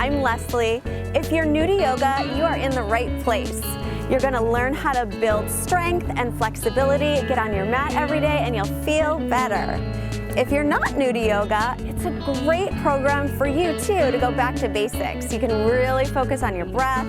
I'm Lesley. If you're new to yoga, you are in the right place. You're going to learn how to build strength and flexibility, get on your mat every day, and you'll feel better. If you're not new to yoga, it's a great program for you too to go back to basics. You can really focus on your breath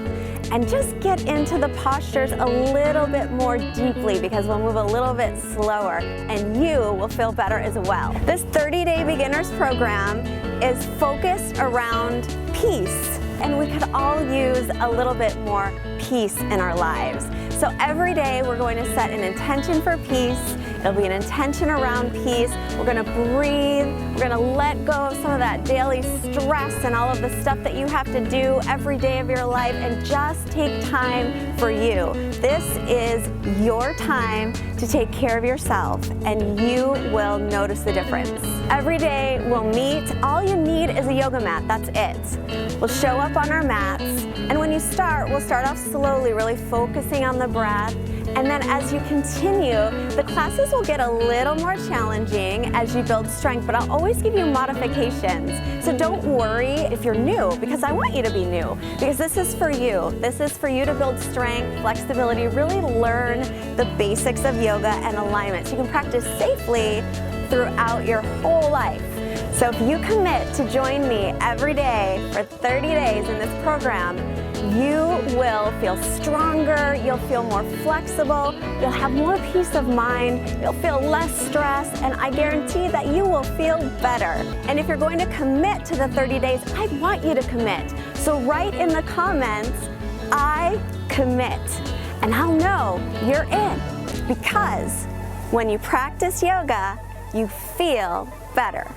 and just get into the postures a little bit more deeply because we'll move a little bit slower and you will feel better as well. This 30-day beginners program is focused around peace, and we could all use a little bit more peace in our lives. So every day we're going to set an intention for peace. It'll be an intention around peace. We're going to breathe. We're going to let go of some of that daily stress and all of the stuff that you have to do every day of your life and just take time for you. This is your time to take care of yourself and you will notice the difference. Every day we'll meet. All you need is a yoga mat. That's it. We'll show up on our mats, and when you start, we'll start off slowly, really focusing on the breath. And then as you continue, the classes will get a little more challenging as you build strength, but I'll always give you modifications. So don't worry if you're new, because I want you to be new, because this is for you. This is for you to build strength, flexibility, really learn the basics of yoga and alignment so you can practice safely throughout your whole life. So if you commit to join me every day for 30 days in this program, you will feel stronger, you'll feel more flexible, you'll have more peace of mind, you'll feel less stress, and I guarantee that you will feel better. And if you're going to commit to the 30 days, I want you to commit. So write in the comments, I commit, and I'll know you're in, because when you practice yoga, you feel better.